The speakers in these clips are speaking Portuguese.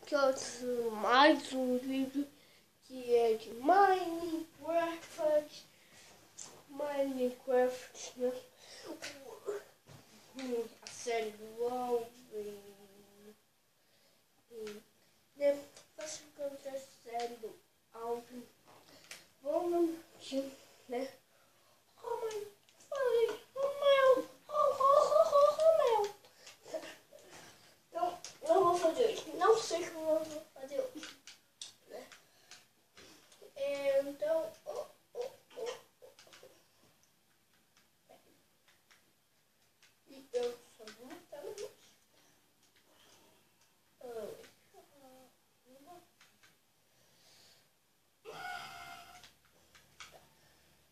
que eu tenho mais um vídeo que é de Minecraft. Né? A série do Alvin. Né? Faça com a série do Alvin. Vamos, né? Então, eu vou fazer hoje. Não sei como eu vou fazer hoje. Né? Então, e eu só vou matar o bicho.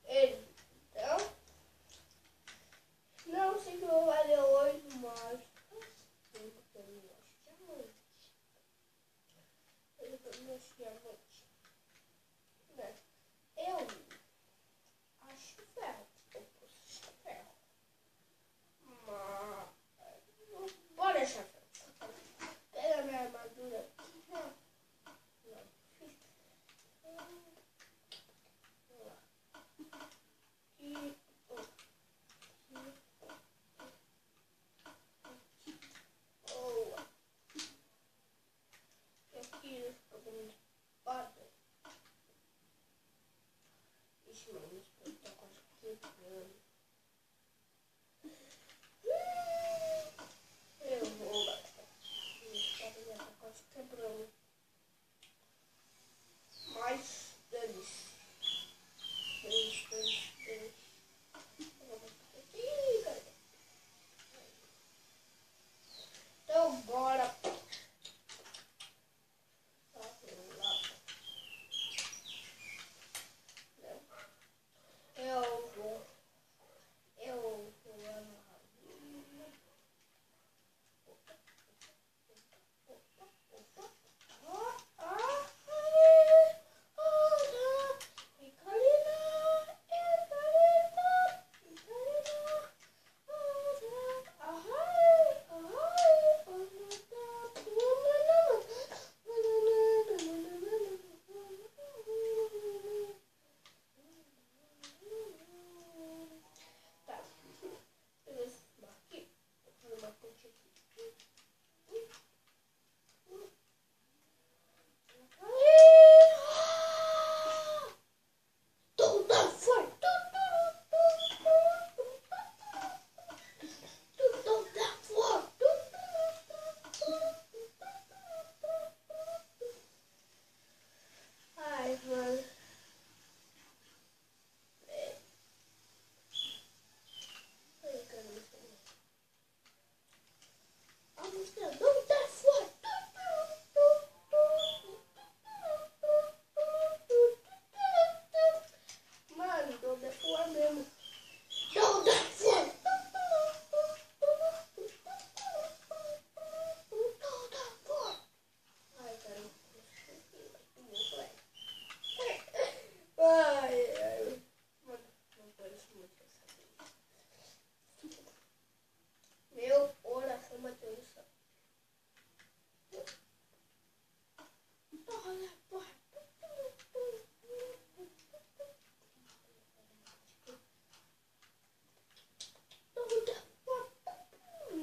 Então, não sei o que eu vou fazer hoje, mas eu acho ferro. Eu posso achar ferro. Mas bora achar ferro. Pega minha armadura. Ixi, mano, isso tá quase quebrando. Eu vou gastar. Isso tá quase quebrando. Mas, dane-se. Então, bora. Eu vou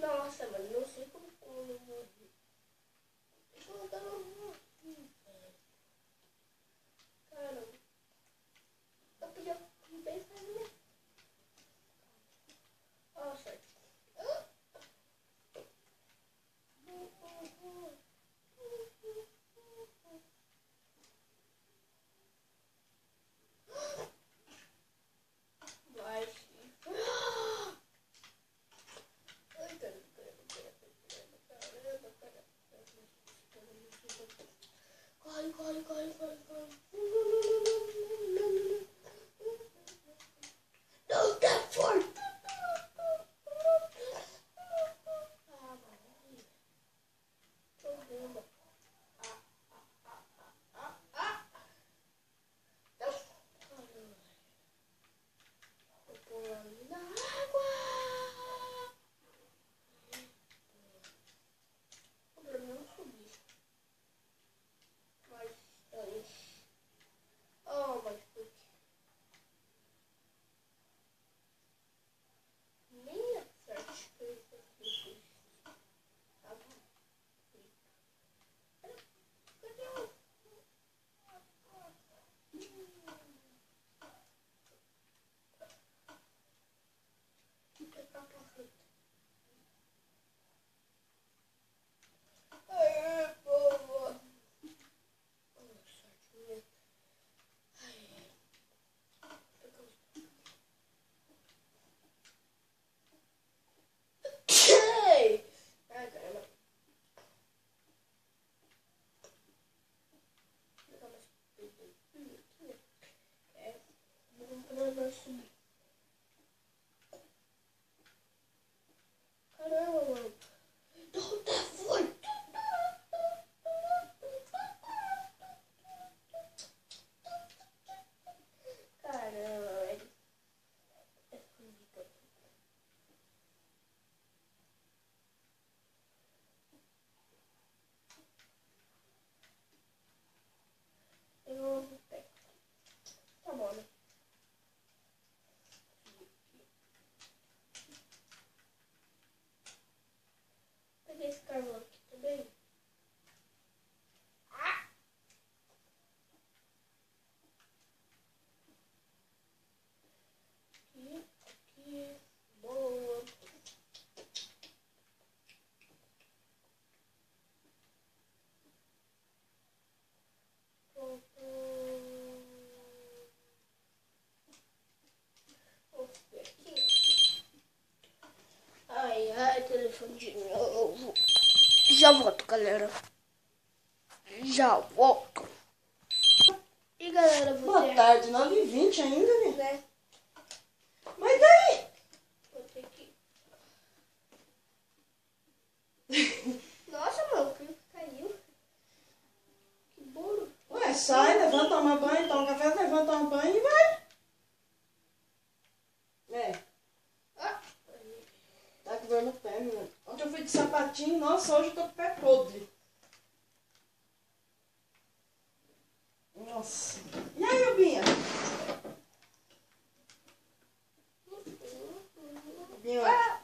Nossa, mano, não sei como eu morri. Eu tava morrendo, velho. Caramba. Eu podia pensar nisso. Nossa. Vai. Corre. Não, tá forte. Tô vendo. Vou pulando na água. O problema é subir. telefone de novo. Já volto, galera. Já volto. E galera, você... Boa tarde, 9h20 ainda, né? Mas daí? Vou ter que... Nossa, mano, o que caiu? Que bolo. Ué, sai, levanta, toma banho, toma café, levanta, toma banho e vai. Ah, Tá com dor no pé, menina. Ontem eu fui de sapatinho, nossa, hoje eu tô com o pé podre. Nossa. E aí, Binha?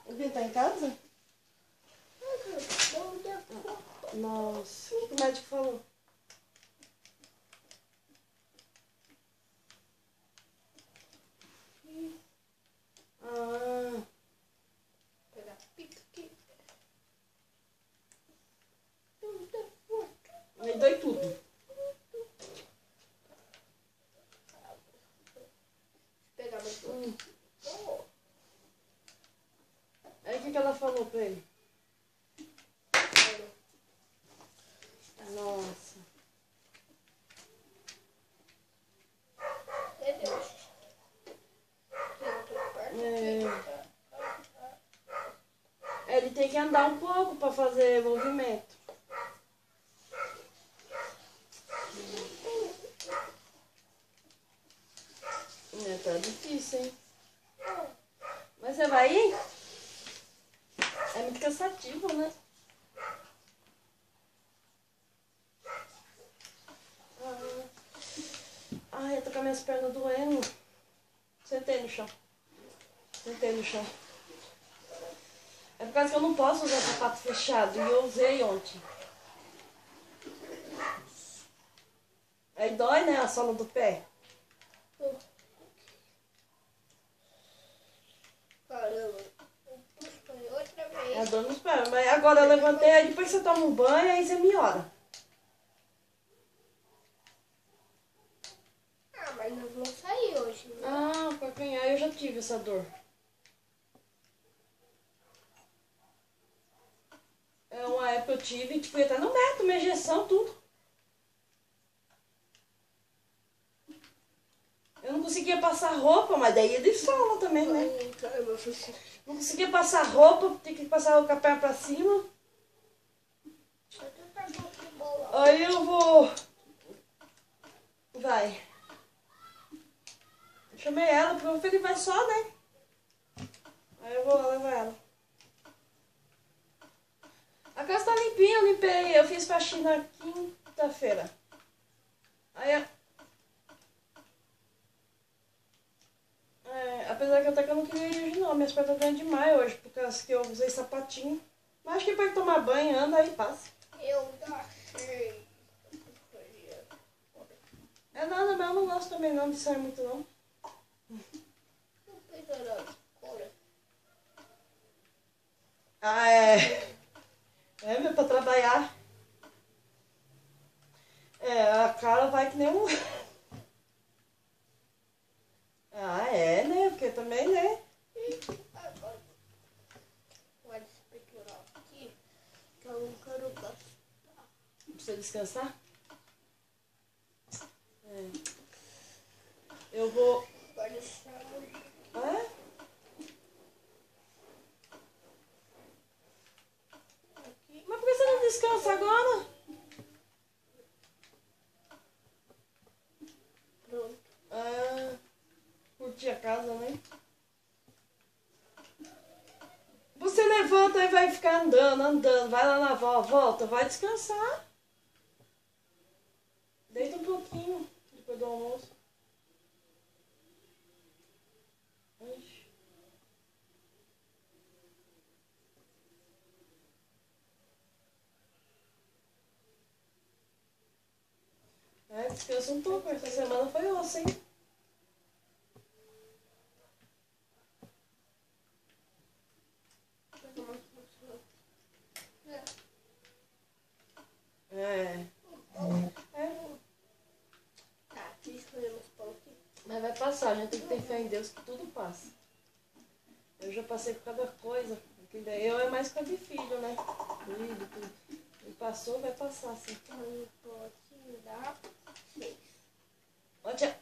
O Binha tá em casa? Nossa, o que o médico falou? Ah, pegar pica aqui. aí dói tudo. Pegar mais Aí o que ela falou pra ele? Nossa. Meu Deus. Ele tem que andar um pouco pra fazer movimento. Tá difícil, hein? Mas você vai ir? É muito cansativo, né? Ai, eu tô com as minhas pernas doendo. Sentei no chão. Sentei no chão. É por causa que eu não posso usar sapato fechado. E eu usei ontem. Aí dói, né? A sola do pé. Caramba. Foi outra vez. É a dor nos pés. Mas agora eu levantei, aí depois você toma um banho, aí você melhora. Ah, mas nós vamos sair hoje, né? Ah, calcanhar, eu já tive essa dor. É uma época eu tive, fui até no médico, minha injeção, tudo. Eu não conseguia passar roupa, mas daí eles falam também, né? Caramba, foi assim. Não conseguia passar roupa, tinha que passar o capé pra cima. Aí eu vou... Vai. Chamei ela, porque eu falei, vai só, né? Aí eu vou lá levar ela. A casa tá limpinha, eu limpei, eu fiz faxina quinta-feira. Aí, apesar que até que eu não queria ir hoje não, minhas pernas estão doendo demais hoje, por causa que eu usei sapatinho. Mas acho que depois de tomar banho, anda aí passa. Eu achei. É nada, mas eu não gosto também não de sair muito não. Não precisa não. Olha. Ah, é. É, meu, pra trabalhar. É, a cara vai que nem um... Ah, é, né? Porque também, né? Agora. Pode especular aqui. Que eu não quero gastar. Precisa descansar? É. Eu vou... Pode estar. É? Mas por que você não descansa agora? Pronto. Ah, curtir a casa, né? Você levanta e vai ficar andando. Vai lá na avó, volta, vai descansar. Deita um pouquinho depois do almoço. Ixi. É, descansa um pouco. Essa semana foi osso, hein? É. Tá, deixa eu escolher meus pão aqui. Mas vai passar, a gente tem que ter fé em Deus que tudo passa. Eu já passei por cada coisa Que daí eu é mais coisa de filho, né? Filho, tudo. Ele passou, vai passar, assim. Não pode dar 6. Onde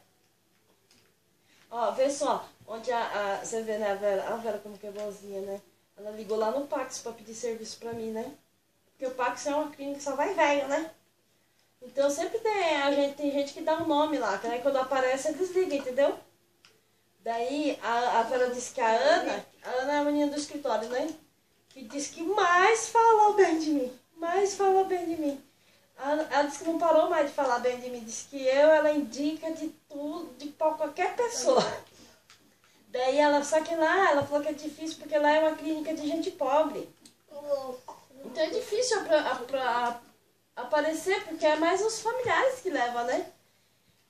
ó, vê só. Onde você vê, né, a Vera como que é boazinha, né? Ela ligou lá no Pax pra pedir serviço pra mim, né? Porque o Pax é uma clínica que só vai velho, né? Então sempre tem gente que dá um nome lá, que aí quando aparece desliga, entendeu? Daí a Vera disse que a Ana é a menina do escritório, né? Que disse que mais falou bem de mim. Mais falou bem de mim. Ela disse que não parou mais de falar bem de mim. Disse que ela indica de tudo, pra qualquer pessoa. Daí só que lá, ela falou que é difícil porque lá é uma clínica de gente pobre. Então é difícil pra aparecer, porque é mais os familiares que levam, né?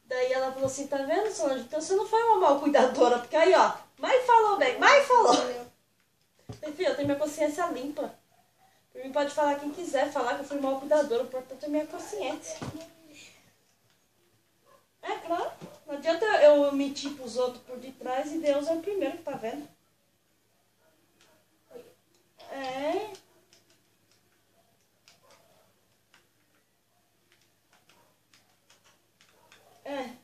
Daí ela falou assim, tá vendo, Solange? Então você não foi uma mal cuidadora, porque aí, ó, mais falou bem, mais falou. Falei, filha, eu tenho minha consciência limpa. Por mim pode falar quem quiser, falar que eu fui mal cuidadora, o importante é minha consciência. É claro, não adianta eu mentir pros outros por detrás e Deus é o primeiro que tá vendo. É. É.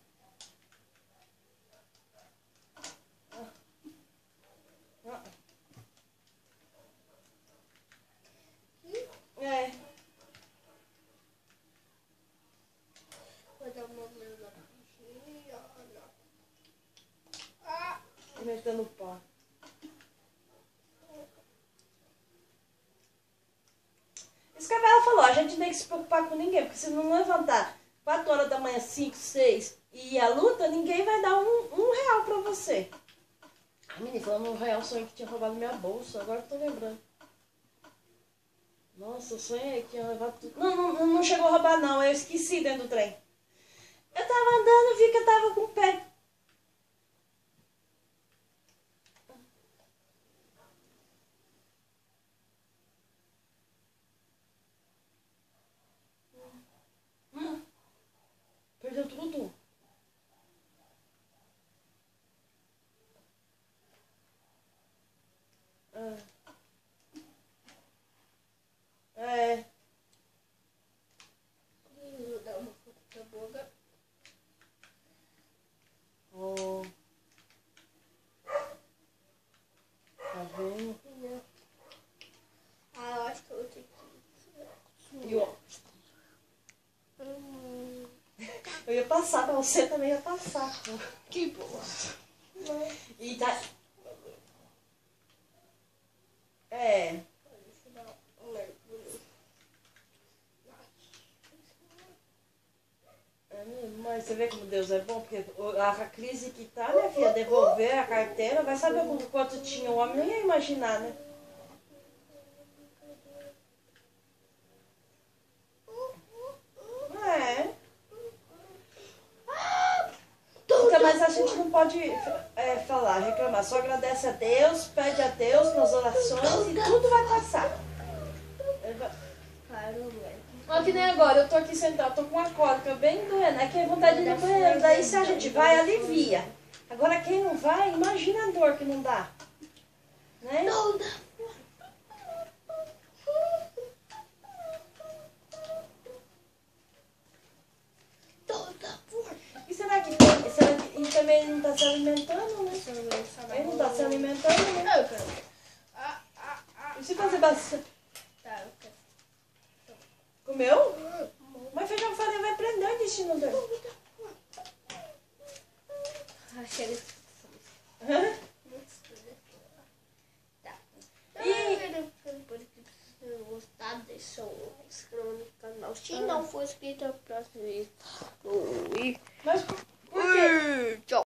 É. Vou dar uma olhada. Metendo pau. Isso que a Bela falou, a gente não tem que se preocupar com ninguém, porque se não levantar 4 horas da manhã, 5, 6 e ir à luta, ninguém vai dar um real pra você. A menina falando R$1 sonho que tinha roubado minha bolsa, agora que eu tô lembrando. Nossa, eu sonhei que tinha levado tudo. Não chegou a roubar não, eu esqueci dentro do trem. Eu tava andando, vi que eu tava com o pé. Perdeu tudo. É. Vou dar uma foto da boca. Oh. Tá vendo? Eu acho que eu vou ter que... E ó. Eu ia passar, pra você também ia passar. Que boa. E tá... É. Deixa eu dar um mergulho. É mesmo, mas você vê como Deus é bom, porque a crise que tá, minha filha, devolver a carteira, vai saber quanto tinha o homem, nem ia imaginar, né? É. Então, mas a gente não pode falar, reclamar, só agradece a Deus, pede a Deus nas orações e tudo vai passar. Olha que nem agora, eu tô aqui sentada, tô com uma cólica bem doendo, é que é vontade de ir no banheiro, daí se a gente vai, alivia. Agora quem não vai, imagina a dor que não dá. Né? E será que ele também não tá se alimentando, né? Ele não tá se alimentando, né? E se fazer bastante? Tá, eu quero. Comeu? Mas feijão com farinha vai prender o intestino dele. Achei ele. Hã? Tá. E- Se gostar, deixa o inscreva no canal. Se não for inscrito, é o próximo vídeo. Mas por quê? Tchau.